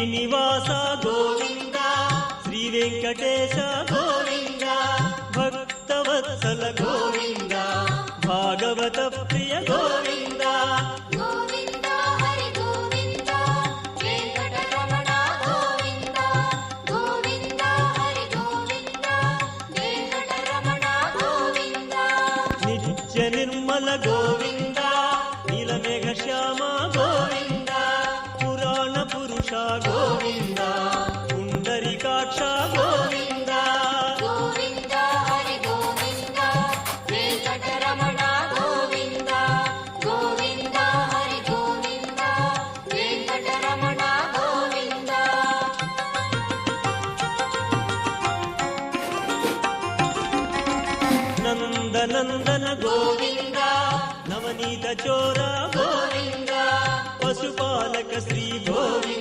శ్రీనివాస గోవింద శ్రీ వెంకటేశ గోవింద భక్తవత్సల గోవింద భాగవత ప్రియ గోవింద గోవింద హరి గోవింద వెంకటరమణ గోవింద గోవింద హరి గోవింద వెంకటరమణ గోవింద నిత్య నిర్మల గోవింద నీలమేఘ శ్యామ గోవింద పురాణ పురుష గోవింద పుండరీకాక్ష గోవింద గోవింద హరి గోవింద వెంకటరమణ గోవింద గోవింద హరి గోవింద వెంకటరమణ గోవింద నందనందన గోవింద నవనీత చోర గోవింద పశుపాలక శ్రీ గోవింద